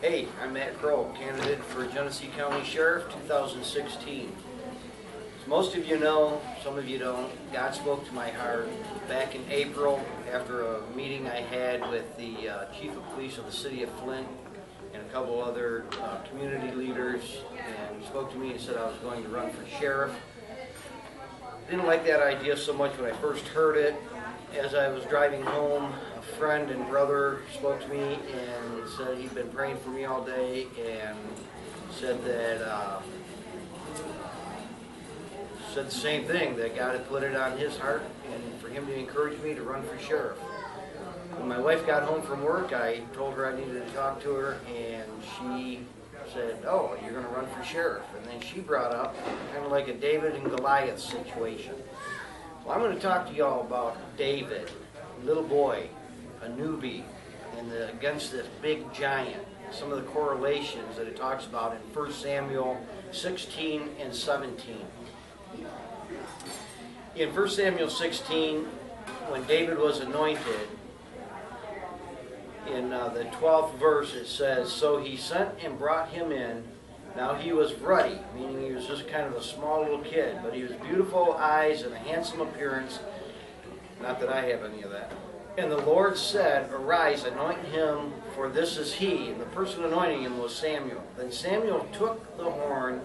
Hey, I'm Matt Crow, candidate for Genesee County Sheriff 2016. As most of you know, some of you don't, God spoke to my heart back in April after a meeting I had with the Chief of Police of the City of Flint and a couple other community leaders, and he spoke to me and said I was going to run for sheriff. Didn't like that idea so much when I first heard it. As I was driving home, a friend and brother spoke to me and said he'd been praying for me all day and said that said the same thing, that God had put it on his heart and for him to encourage me to run for sheriff. When my wife got home from work, I told her I needed to talk to her, and she said, "Oh, you're going to run for sheriff." And then she brought up kind of like a David and Goliath situation. Well, I'm going to talk to y'all about David, a little boy, a newbie, against this big giant. Some of the correlations that it talks about in 1 Samuel 16 and 17. In 1 Samuel 16, when David was anointed, in the 12th verse it says, "So he sent and brought him in. Now he was ruddy," meaning he was just kind of a small little kid, but he was beautiful eyes and a handsome appearance. Not that I have any of that. "And the Lord said, 'Arise, anoint him, for this is he.' And the person anointing him was Samuel. Then Samuel took the horn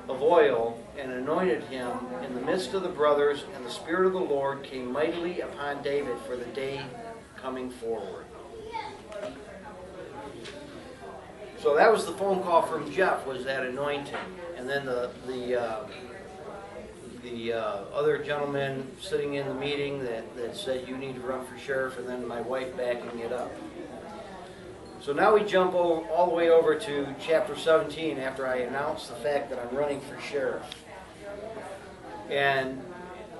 of oil and anointed him in the midst of the brothers, and the Spirit of the Lord came mightily upon David for the day coming forward." So that was the phone call from Jeff, was that anointing. And then the other gentleman sitting in the meeting that said you need to run for sheriff, and then my wife backing it up. So now we jump all the way over to chapter 17 after I announced the fact that I'm running for sheriff. And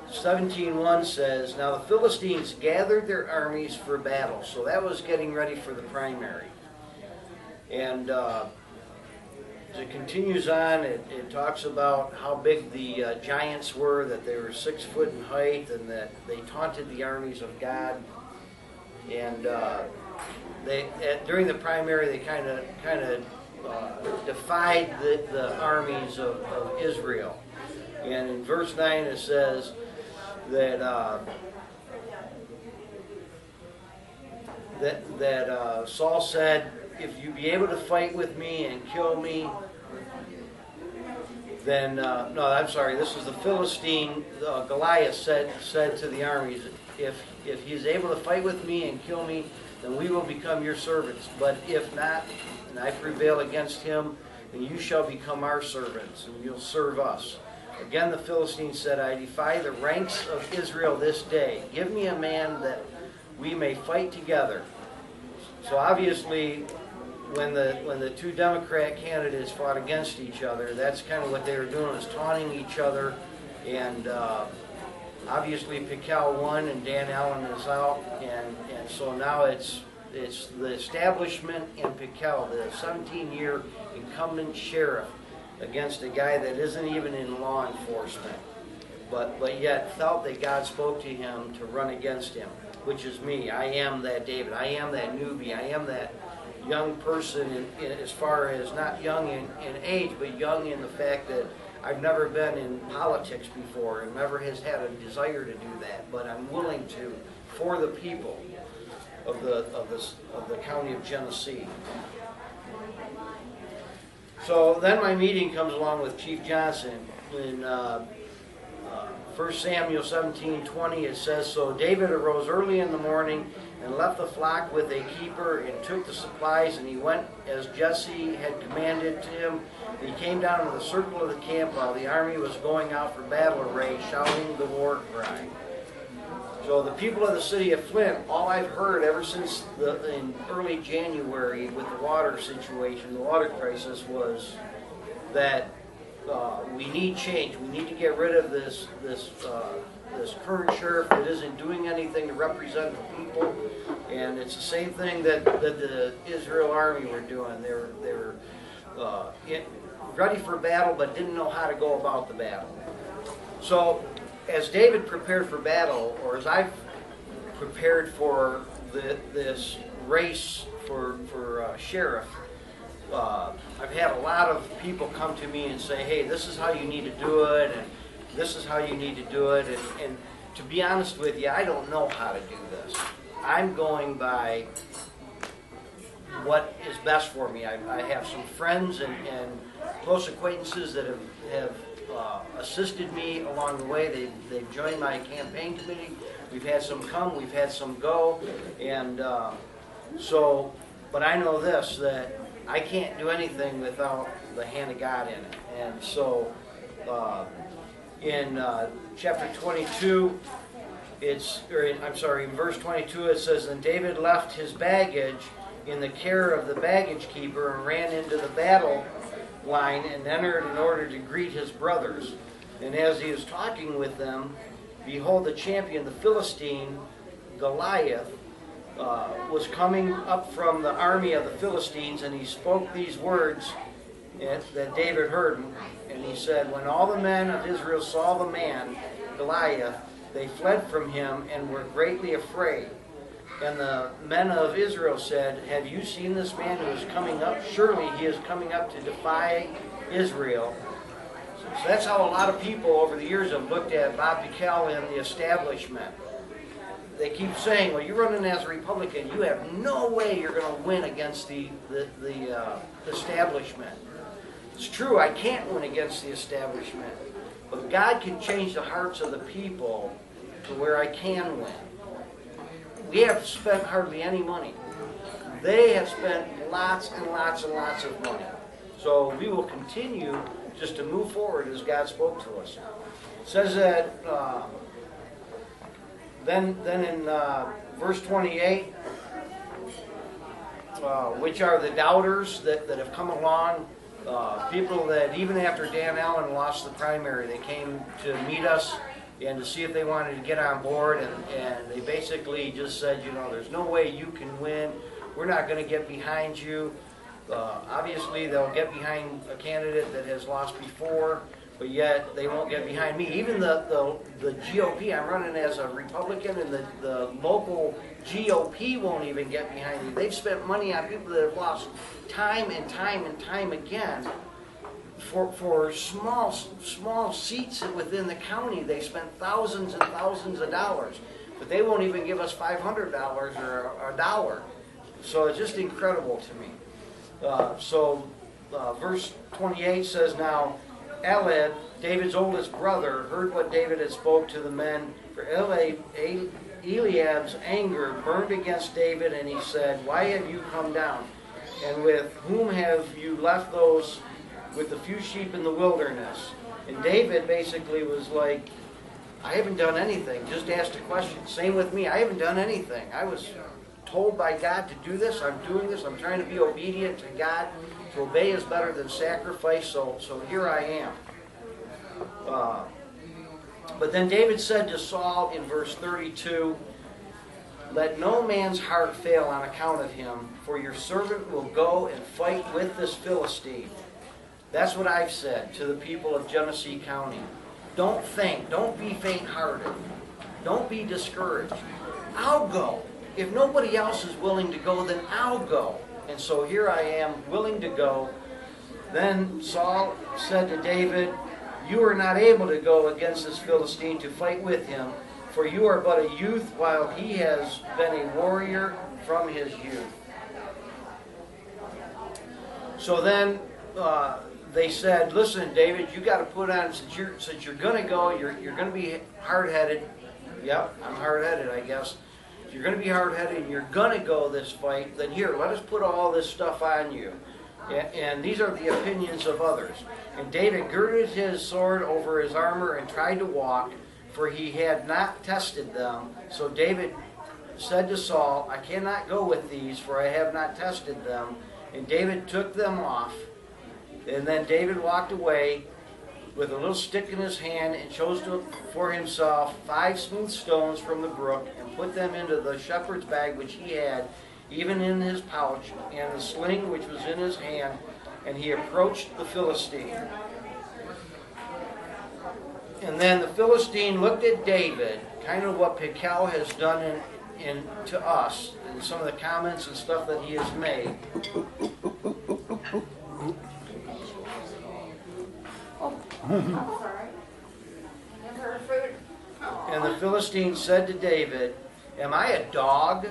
17:1 says, "Now the Philistines gathered their armies for battle." So that was getting ready for the primary. And as it continues on, it talks about how big the giants were, that they were 6 foot in height, and that they taunted the armies of God. And during the primary, they kind of defied the armies of Israel. And in verse 9 it says that Saul said, "If you be able to fight with me and kill me, then," no, I'm sorry, this is the Philistine, Goliath said to the armies, if he's able to fight with me and kill me, then we will become your servants. But if not, and I prevail against him, then you shall become our servants, and you'll serve us. Again the Philistine said, "I defy the ranks of Israel this day. Give me a man that we may fight together." So obviously, when the two Democrat candidates fought against each other, that's kind of what they were doing, was taunting each other. And obviously Piquel won and Dan Allen is out, and so now it's the establishment in Piquel, the 17-year incumbent sheriff, against a guy that isn't even in law enforcement, but yet felt that God spoke to him to run against him, which is me. I am that David. I am that newbie. I am that young person, as far as not young in age, but young in the fact that I've never been in politics before and never has had a desire to do that, but I'm willing to for the people of the county of Genesee. So then my meeting comes along with Chief Johnson. In 1 Samuel 17:20 it says, "So David arose early in the morning and left the flock with a keeper and took the supplies, and he went as Jesse had commanded to him. He came down to the circle of the camp while the army was going out for battle array, shouting the war cry." So the people of the city of Flint, all I've heard ever since in early January with the water situation, the water crisis, was that we need change. We need to get rid of this current sheriff that isn't doing anything to represent the people. And it's the same thing that the Israel army were doing. They were ready for battle, but didn't know how to go about the battle. So as David prepared for battle, or as I've prepared for this race for sheriff, I've had a lot of people come to me and say, hey, this is how you need to do it, and this is how you need to do it. And to be honest with you, I don't know how to do this. I'm going by what is best for me. I have some friends and close acquaintances that have assisted me along the way. They've joined my campaign committee. We've had some come, we've had some go, and but I know this, that I can't do anything without the hand of God in it. And so in chapter 22, in verse 22, it says, "And David left his baggage in the care of the baggage keeper and ran into the battle line and entered in order to greet his brothers. And as he was talking with them, behold, the champion, the Philistine, Goliath, was coming up from the army of the Philistines, and he spoke these words that David heard. And he said, when all the men of Israel saw the man, Goliath, they fled from him and were greatly afraid. And the men of Israel said, have you seen this man who is coming up? Surely he is coming up to defy Israel. So that's how a lot of people over the years have looked at Bob Pickell and the establishment. They keep saying, well, you're running as a Republican. You have no way you're going to win against the establishment. It's true, I can't win against the establishment. But God can change the hearts of the people to where I can win. We have spent hardly any money. They have spent lots and lots and lots of money. So we will continue just to move forward as God spoke to us. It says that then in verse 28, which are the doubters that have come along, people that even after Dan Allen lost the primary, they came to meet us and to see if they wanted to get on board, and they basically just said, you know, there's no way you can win. We're not going to get behind you. Obviously, they'll get behind a candidate that has lost before, but yet they won't get behind me. Even the GOP, I'm running as a Republican, and the local GOP won't even get behind me. They've spent money on people that have lost time and time and time again. For small seats within the county, they spent thousands and thousands of dollars, but they won't even give us $500 or a dollar. So it's just incredible to me. Verse 28 says, now Elad, David's oldest brother, heard what David had spoke to the men. For Eliab's anger burned against David, and he said, why have you come down? And with whom have you left those with the few sheep in the wilderness? And David basically was like, I haven't done anything, just asked a question. Same with me, I haven't done anything. I was told by God to do this, I'm doing this, I'm trying to be obedient to God. To obey is better than sacrifice, so here I am. But then David said to Saul in verse 32, let no man's heart fail on account of him, for your servant will go and fight with this Philistine. That's what I've said to the people of Genesee County. Don't faint. Don't be faint-hearted. Don't be discouraged. I'll go. If nobody else is willing to go, then I'll go. And so here I am, willing to go. Then Saul said to David, you are not able to go against this Philistine to fight with him, for you are but a youth, while he has been a warrior from his youth. So then they said, listen, David, you got to put on, since you're going to go, you're going to be hard-headed. Yep, I'm hard-headed, I guess. If you're going to be hard-headed and you're going to go this fight, then here, let us put all this stuff on you. And these are the opinions of others. And David girded his sword over his armor and tried to walk, for he had not tested them. So David said to Saul, I cannot go with these, for I have not tested them. And David took them off. And then David walked away with a little stick in his hand and chose for himself 5 smooth stones from the brook and put them into the shepherd's bag which he had, even in his pouch, and the sling which was in his hand. And he approached the Philistine. And then the Philistine looked at David, kind of what Pickell has done to us, and some of the comments and stuff that he has made. And the Philistine said to David, "Am I a dog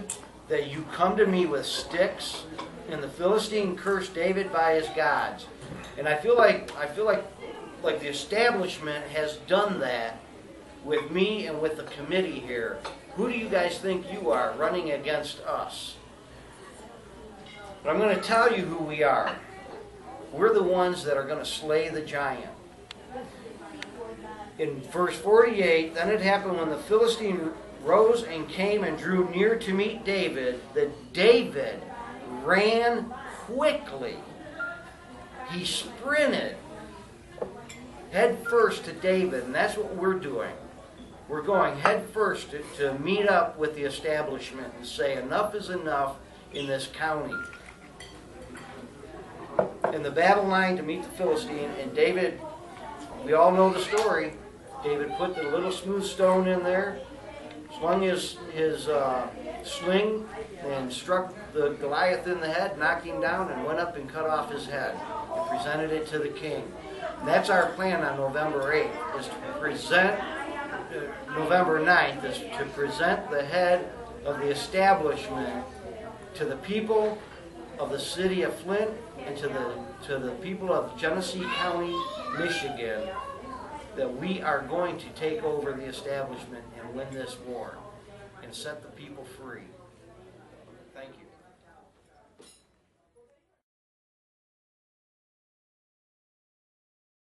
that you come to me with sticks?" And the Philistine cursed David by his gods. And I feel like the establishment has done that with me and with the committee here. Who do you guys think you are running against us? But I'm going to tell you who we are. We're the ones that are going to slay the giant. In verse 48, then it happened when the Philistine rose and came and drew near to meet David, that David ran quickly. He sprinted head first to David, and that's what we're doing. We're going head first to meet up with the establishment and say enough is enough in this county. In the battle line to meet the Philistine, and David, we all know the story. David put the little smooth stone in there, swung his sling, and struck the Goliath in the head, knocked him down, and went up and cut off his head and presented it to the king. And that's our plan on November 8th, is to present, November 9th, is to present the head of the establishment to the people of the city of Flint and to the people of Genesee County, Michigan, that we are going to take over the establishment and win this war and set the people free.